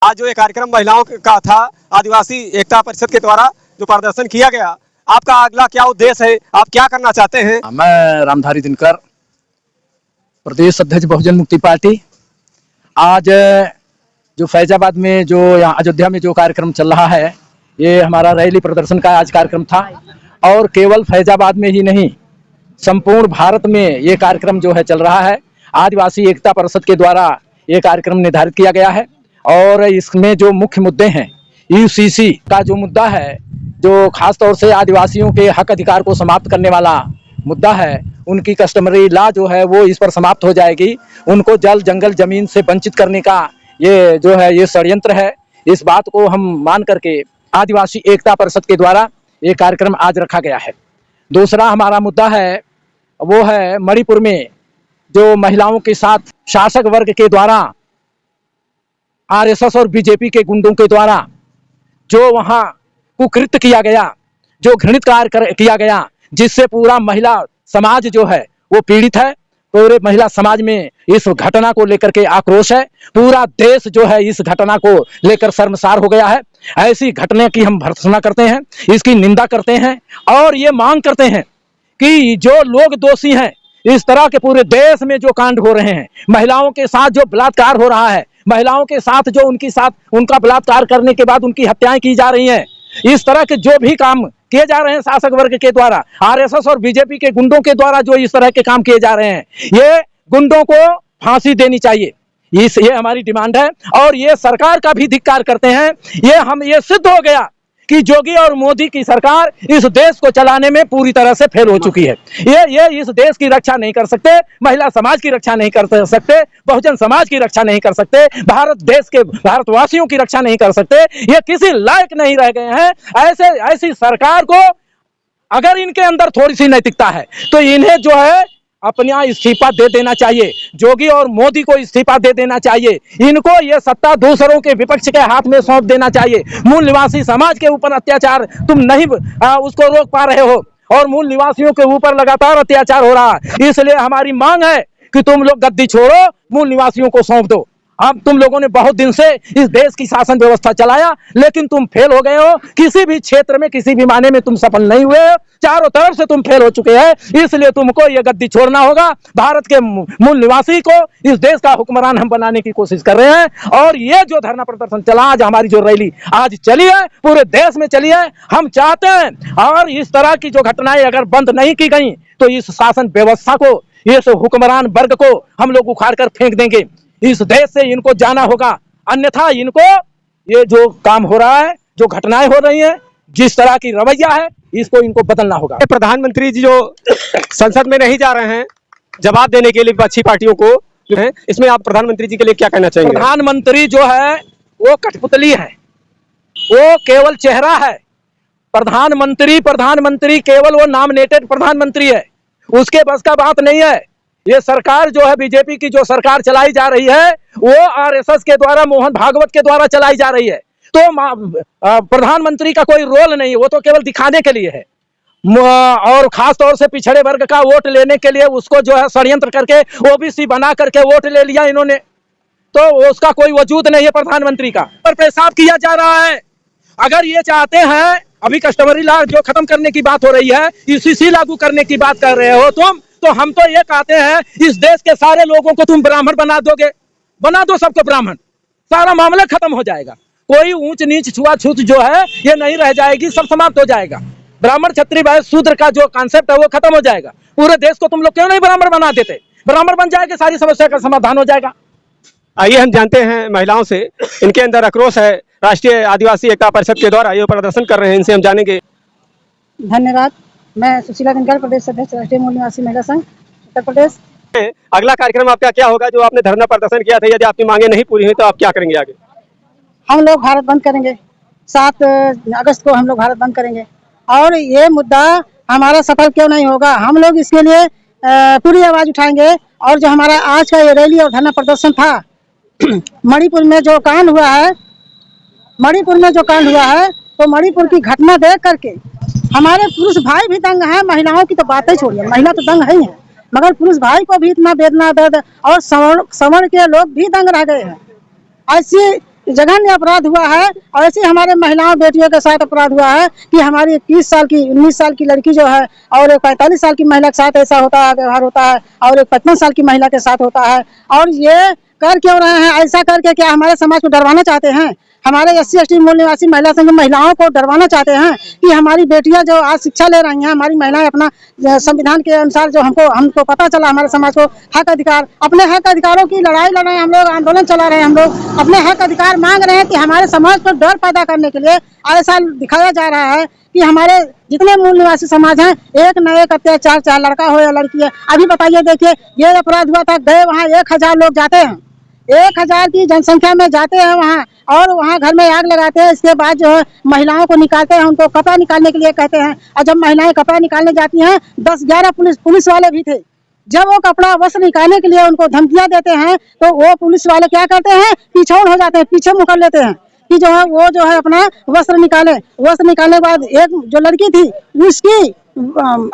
आज जो ये कार्यक्रम महिलाओं का था, आदिवासी एकता परिषद के द्वारा जो प्रदर्शन किया गया, आपका अगला क्या उद्देश्य है, आप क्या करना चाहते हैं? मैं रामधारी दिनकर, प्रदेश अध्यक्ष बहुजन मुक्ति पार्टी। आज जो फैजाबाद में जो यहाँ अयोध्या में जो कार्यक्रम चल रहा है, ये हमारा रैली प्रदर्शन का आज कार्यक्रम था। और केवल फैजाबाद में ही नहीं, संपूर्ण भारत में ये कार्यक्रम जो है चल रहा है। आदिवासी एकता परिषद के द्वारा ये कार्यक्रम निर्धारित किया गया है और इसमें जो मुख्य मुद्दे हैं, यूसीसी का जो मुद्दा है, जो खास तौर से आदिवासियों के हक अधिकार को समाप्त करने वाला मुद्दा है, उनकी कस्टमरी लॉ जो है वो इस पर समाप्त हो जाएगी। उनको जल जंगल जमीन से वंचित करने का ये जो है ये षड्यंत्र है। इस बात को हम मान करके आदिवासी एकता परिषद के द्वारा ये कार्यक्रम आज रखा गया है। दूसरा हमारा मुद्दा है वो है मणिपुर में जो महिलाओं के साथ शासक वर्ग के द्वारा आरएसएस और बीजेपी के गुंडों के द्वारा जो वहां कुकृत्य किया गया, जो घृणित कार्य किया गया, जिससे पूरा महिला समाज जो है वो पीड़ित है। पूरे महिला समाज में इस घटना को लेकर के आक्रोश है। पूरा देश जो है इस घटना को लेकर शर्मसार हो गया है। ऐसी घटना की हम भर्त्सना करते हैं, इसकी निंदा करते हैं और ये मांग करते हैं कि जो लोग दोषी हैं, इस तरह के पूरे देश में जो कांड हो रहे हैं, महिलाओं के साथ जो बलात्कार हो रहा है, महिलाओं के साथ जो उनका बलात्कार करने के बाद उनकी हत्याएं की जा रही हैं, इस तरह के जो भी काम किए जा रहे हैं शासक वर्ग के द्वारा, आरएसएस और बीजेपी के गुंडों के द्वारा जो इस तरह के काम किए जा रहे हैं, ये गुंडों को फांसी देनी चाहिए। ये हमारी डिमांड है और ये सरकार का भी धिक्कार करते हैं। ये सिद्ध हो गया कि योगी और मोदी की सरकार इस देश को चलाने में पूरी तरह से फेल हो चुकी है। ये इस देश की रक्षा नहीं कर सकते, महिला समाज की रक्षा नहीं कर सकते, बहुजन समाज की रक्षा नहीं कर सकते, भारत देश के भारतवासियों की रक्षा नहीं कर सकते। ये किसी लायक नहीं रह गए हैं। ऐसी सरकार को अगर इनके अंदर थोड़ी सी नैतिकता है तो इन्हें जो है अपना इस्तीफा दे देना चाहिए। योगी और मोदी को इस्तीफा दे देना चाहिए। इनको ये सत्ता दूसरों के विपक्ष के हाथ में सौंप देना चाहिए। मूल निवासी समाज के ऊपर अत्याचार तुम नहीं उसको रोक पा रहे हो और मूल निवासियों के ऊपर लगातार अत्याचार हो रहा है। इसलिए हमारी मांग है कि तुम लोग गद्दी छोड़ो, मूल निवासियों को सौंप दो। अब तुम लोगों ने बहुत दिन से इस देश की शासन व्यवस्था चलाया, लेकिन तुम फेल हो गए हो। किसी भी क्षेत्र में, किसी भी मायने में तुम सफल नहीं हुए हो। चारों तरफ से तुम फेल हो चुके हैं। इसलिए तुमको ये गद्दी छोड़ना होगा। भारत के मूल निवासी को इस देश का हुक्मरान हम बनाने की कोशिश कर रहे हैं। और ये जो धरना प्रदर्शन चला, आज हमारी जो रैली आज चली है, पूरे देश में चली है, हम चाहते हैं और इस तरह की जो घटनाएं अगर बंद नहीं की गई तो इस शासन व्यवस्था को, इस हुक्मरान वर्ग को हम लोग उखाड़ कर फेंक देंगे। इस देश से इनको जाना होगा, अन्यथा इनको ये जो काम हो रहा है, जो घटनाएं हो रही हैं, जिस तरह की रवैया है, इसको इनको बदलना होगा। प्रधानमंत्री जी जो संसद में नहीं जा रहे हैं जवाब देने के लिए विपक्षी पार्टियों को, इसमें आप प्रधानमंत्री जी के लिए क्या कहना चाहेंगे? प्रधानमंत्री जो है वो कठपुतली है, वो केवल चेहरा है। प्रधानमंत्री केवल वो नॉमिनेटेड प्रधानमंत्री है, उसके बस का बात नहीं है। ये सरकार जो है बीजेपी की जो सरकार चलाई जा रही है, वो आरएसएस के द्वारा, मोहन भागवत के द्वारा चलाई जा रही है। तो प्रधानमंत्री का कोई रोल नहीं है, वो तो केवल दिखाने के लिए है। और खास तौर से पिछड़े वर्ग का वोट लेने के लिए उसको जो है षड्यंत्र करके ओबीसी बना करके वोट ले लिया इन्होंने, तो उसका कोई वजूद नहीं है प्रधानमंत्री का। पर पेशाब किया जा रहा है। अगर ये चाहते हैं, अभी कस्टमरी लॉ जो खत्म करने की बात हो रही है, यूसीसी लागू करने की बात कर रहे हो तुम, तो हम तो ये कहते हैं इस देश के सारे लोगों को तुम ब्राह्मण बना दोगे, बना दो सबको ब्राह्मण, सारा मामला खत्म हो जाएगा। कोई ऊंच नीच छुआछूत जो है ये नहीं रह जाएगी, सब समाप्त हो जाएगा। ब्राह्मण क्षत्रिय वैश्य शूद्र का जो कॉन्सेप्ट है वो खत्म हो जाएगा। पूरे देश को तुम लोग क्यों नहीं ब्राह्मण बना देते? ब्राह्मण बन जाएगा, सारी समस्या का समाधान हो जाएगा। आइए हम जानते हैं महिलाओं से, इनके अंदर आक्रोश है। राष्ट्रीय आदिवासी एकता परिषद के द्वारा ये प्रदर्शन कर रहे हैं, इनसे हम जानेंगे। धन्यवाद। मैं सुशीला दिनकर, प्रदेश अध्यक्ष राष्ट्रीय मूल निवासी महिला संघ उत्तर प्रदेश। अगला कार्यक्रम आपका क्या होगा? जो आपने धरना प्रदर्शन किया था, यदि आपकी मांगे नहीं पूरी हुई तो आप क्या करेंगे आगे? हम लोग भारत बंद करेंगे। 7 अगस्त को हम लोग भारत बंद करेंगे और ये मुद्दा हमारा सफल क्यों नहीं होगा, हम लोग इसके लिए पूरी आवाज उठाएंगे। और जो हमारा आज का ये रैली और धरना प्रदर्शन था, मणिपुर में जो कांड हुआ है, तो मणिपुर की घटना देख करके हमारे पुरुष भाई भी दंग हैं। महिलाओं की तो बातें छोड़िए, महिला तो दंग है ही है, मगर पुरुष भाई को भी इतना वेदना दर्द और सवर्ण के लोग भी दंग रह गए हैं। ऐसी जघन्य अपराध हुआ है। और ऐसे हमारे महिलाओं बेटियों के साथ अपराध हुआ है कि हमारी 21 साल की 19 साल की लड़की जो है और एक 45 साल की महिला के साथ ऐसा होता है, व्यवहार होता है, और एक 55 साल की महिला के साथ होता है। और ये कर क्यों रहे हैं? ऐसा करके क्या हमारे समाज को डरवाना चाहते हैं? हमारे SC/ST मूल निवासी महिला संघ महिलाओं को डरवाना चाहते हैं कि हमारी बेटियां जो आज शिक्षा ले रही हैं, हमारी महिलाएं अपना संविधान के अनुसार जो हमको पता चला, हमारे समाज को हक अधिकार, अपने हक अधिकारों की लड़ाई लड़ रहे हैं हम लोग, आंदोलन चला रहे हैं हम लोग, अपने हक अधिकार मांग रहे हैं कि हमारे समाज को डर पैदा करने के लिए ऐसा दिखाया जा रहा है कि हमारे जितने मूल निवासी समाज हैं एक न एक अत्याचार, चाहे लड़का हो या लड़की है। अभी बताइए, देखिए ये अपराध हुआ था, गए वहाँ 1000 लोग जाते हैं, 1000 की जनसंख्या में जाते हैं वहाँ, और वहाँ घर में आग लगाते हैं। इसके बाद जो है महिलाओं को निकालते हैं, उनको कपड़ा निकालने के लिए कहते हैं। और जब महिलाएं कपड़ा निकालने जाती हैं, 10-11 पुलिस वाले भी थे। जब वो कपड़ा वस्त्र निकालने के लिए उनको धमकियां देते हैं, तो वो पुलिस वाले क्या करते हैं? पीछे हो जाते हैं, पीछे मुकर लेते हैं कि जो है वो जो है अपना वस्त्र निकाले। वस्त्र निकालने के बाद एक जो लड़की थी, उसकी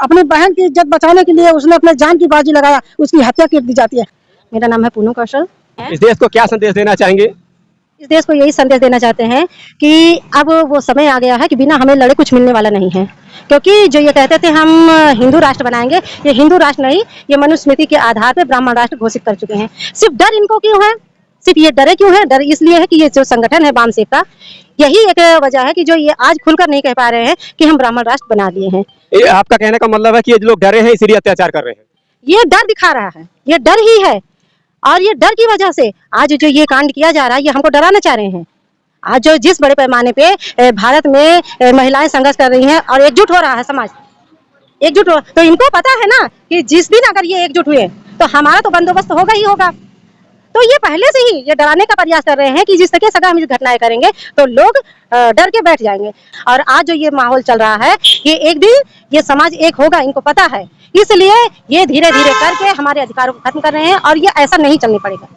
अपनी बहन की इज्जत बचाने के लिए उसने अपने जान की बाजी लगाया, उसकी हत्या कर दी जाती है। मेरा नाम है पूनम कौशल। इस देश को क्या संदेश देना चाहेंगे? इस देश को यही संदेश देना चाहते हैं कि अब वो समय आ गया है कि बिना हमें लड़े कुछ मिलने वाला नहीं है। क्योंकि जो ये कहते थे हम हिंदू राष्ट्र बनाएंगे, ये हिंदू राष्ट्र नहीं, ये मनुस्मृति के आधार पर ब्राह्मण राष्ट्र घोषित कर चुके हैं। सिर्फ डर इनको क्यों है? सिर्फ ये डरे क्यों है? डर इसलिए है कि ये जो संगठन है वामसेप का, यही एक वजह है कि जो ये आज खुलकर नहीं कह पा रहे हैं कि हम ब्राह्मण राष्ट्र बना लिए हैं। ये आपका कहने का मतलब है कि ये लोग डरे हैं इसलिए अत्याचार कर रहे हैं? ये डर दिखा रहा है, ये डर ही है, और ये डर की वजह से आज जो ये कांड किया जा रहा है, ये हमको डराना चाह रहे हैं। आज जो जिस बड़े पैमाने पे भारत में महिलाएं संघर्ष कर रही हैं और एकजुट हो रहा है समाज, एकजुट हो, तो इनको पता है ना कि जिस दिन अगर ये एकजुट हुए तो हमारा तो बंदोबस्त होगा ही होगा। तो ये पहले से ही ये डराने का प्रयास कर रहे हैं कि जिस तरीके से हम इस घटनाएं करेंगे तो लोग डर के बैठ जाएंगे। और आज जो ये माहौल चल रहा है, ये एक दिन ये समाज एक होगा, इनको पता है, इसलिए ये धीरे धीरे करके हमारे अधिकारों को खत्म कर रहे हैं। और ये ऐसा नहीं चलने पड़ेगा,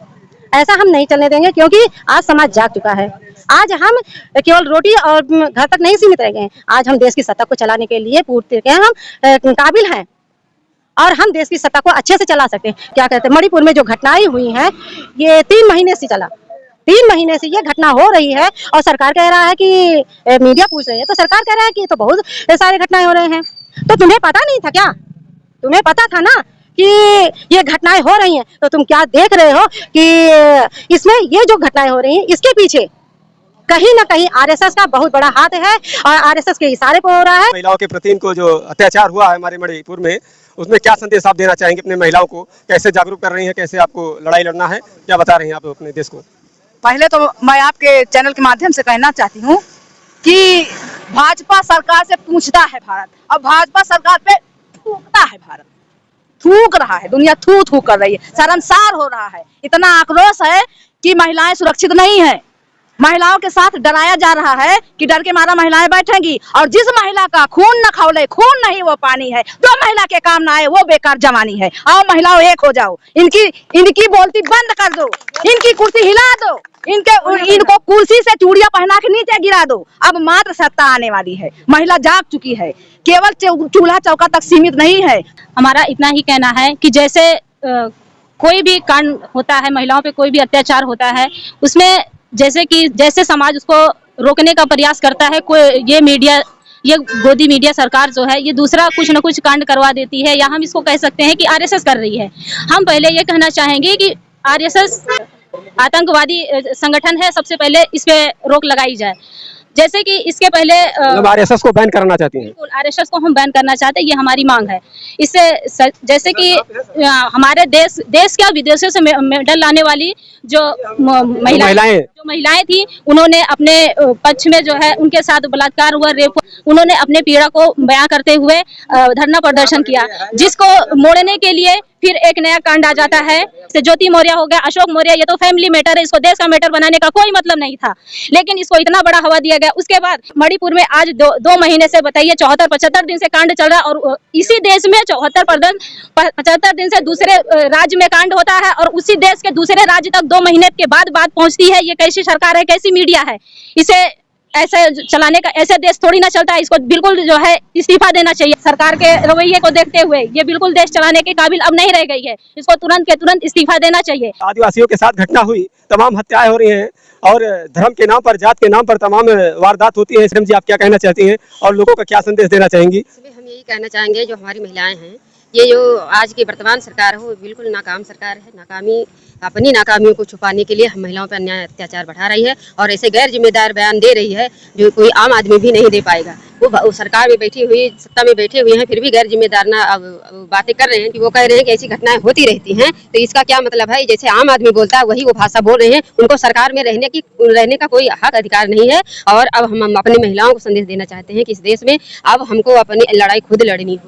ऐसा हम नहीं चलने देंगे, क्योंकि आज समाज जाग चुका है। आज हम केवल रोटी और घर तक नहीं सीमित रह गए हैं, आज हम देश की सत्ता को चलाने के लिए पूरे हम काबिल हैं और हम देश की सत्ता को अच्छे से चला सकते हैं। क्या कहते हैं, मणिपुर में जो घटनाएं हुई हैं, ये 3 महीने से चला, 3 महीने से ये घटना हो रही है, और सरकार कह रहा है कि मीडिया पूछ रही है तो सरकार कह रहा है कि तो बहुत सारे घटनाएं हो रहे हैं। तो तुम्हें पता नहीं था क्या? तुम्हें पता था ना कि ये घटनाएं हो रही हैं, तो तुम क्या देख रहे हो कि इसमें ये जो घटनाएं हो रही हैं, इसके पीछे कहीं ना कहीं RSS का बहुत बड़ा हाथ है और RSS के इशारे पर हो रहा है। महिलाओं के प्रति इनको जो अत्याचार हुआ है हमारे मणिपुर में, उसमें क्या संदेश आप देना चाहेंगे अपने महिलाओं को? कैसे जागरूक कर रही हैं, कैसे आपको लड़ाई लड़ना है, क्या बता रही हैं आप अपने देश को? पहले तो मैं आपके चैनल के माध्यम से कहना चाहती हूँ कि भाजपा सरकार से पूछता है भारत, अब भाजपा सरकार पे थूकता है भारत, थूक रहा है, दुनिया थू थू कर रही है, शर्मसार हो रहा है। इतना आक्रोश है कि महिलाएं सुरक्षित नहीं है, महिलाओं के साथ डराया जा रहा है कि डर के मारा महिलाएं बैठेंगी, और जिस महिला का खून न खौले, खून नहीं वो पानी है, जो महिला के काम ना आए वो बेकार जवानी है। आओ महिलाओं एक हो जाओ, इनकी बोलती बंद कर दो, इनकी कुर्सी हिला दो, इनको कुर्सी से चूड़ियां पहना के नीचे गिरा दो। अब मात्र सत्ता आने वाली है, महिला जाग चुकी है, केवल चूल्हा चौका तक सीमित नहीं है। हमारा इतना ही कहना है कि जैसे कोई भी कांड होता है, महिलाओं पे कोई भी अत्याचार होता है, उसमें जैसे समाज उसको रोकने का प्रयास करता है, कोई ये गोदी मीडिया सरकार जो है, ये दूसरा कुछ न कुछ कांड करवा देती है, या हम इसको कह सकते हैं कि RSS कर रही है। हम पहले ये कहना चाहेंगे कि RSS आतंकवादी संगठन है, सबसे पहले इस पे रोक लगाई जाए। जैसे कि इसके पहले RSS को बैन करना चाहती हैं? बिल्कुल, RSS को हम बैन करना चाहते हैं, ये हमारी मांग है। इससे जैसे कि हमारे देश क्या विदेशों से मेडल लाने वाली जो महिलाएं थी, उन्होंने अपने पक्ष में जो है उनके साथ बलात्कार हुआ, रेप, उन्होंने अपने पीड़ा को बयां करते हुए धरना प्रदर्शन किया, जिसको मोड़ने के लिए फिर एक नया कांड आ जाता है। ज्योति मौर्य हो गया, अशोक मौर्य, ये तो फैमिली मैटर है, इसको देश का मैटर बनाने का कोई मतलब नहीं था, लेकिन इसको इतना बड़ा हवा दिया गया। उसके बाद मणिपुर में आज 2 महीने से बताइए 74-75 दिन से कांड चल रहा है, और इसी देश में 74-75 दिन से दूसरे राज्य में कांड होता है, और उसी देश के दूसरे राज्य तक 2 महीने के बाद बात पहुंचती है। ये कैसी सरकार है, कैसी मीडिया है? इसे ऐसे चलाने का, ऐसे देश थोड़ी ना चलता है। इसको बिल्कुल जो है इस्तीफा देना चाहिए। सरकार के रवैये को देखते हुए ये बिल्कुल देश चलाने के काबिल अब नहीं रह गई है। इसको तुरंत के तुरंत इस्तीफा देना चाहिए। आदिवासियों के साथ घटना हुई, तमाम हत्याएं हो रही हैं और धर्म के नाम पर, जात के नाम पर तमाम वारदात होती है। श्रीम जी, आप क्या कहना चाहती हैं और लोगों का क्या संदेश देना चाहेंगी? हम यही कहना चाहेंगे, जो हमारी महिलाएं हैं, ये जो आज की वर्तमान सरकार है वो बिल्कुल नाकाम सरकार है। अपनी नाकामियों को छुपाने के लिए हम महिलाओं पर अन्याय अत्याचार बढ़ा रही है और ऐसे गैर जिम्मेदार बयान दे रही है जो कोई आम आदमी भी नहीं दे पाएगा। वो सरकार में बैठी हुई, सत्ता में बैठे हुए हैं, फिर भी गैर जिम्मेदार ना बातें कर रहे हैं कि वो कह रहे हैं कि ऐसी घटनाएं होती रहती हैं। तो इसका क्या मतलब है? जैसे आम आदमी बोलता है वही वो भाषा बोल रहे हैं। उनको सरकार में रहने का कोई हक अधिकार नहीं है। और अब हम अपनी महिलाओं को संदेश देना चाहते हैं कि इस देश में अब हमको अपनी लड़ाई खुद लड़नी हो।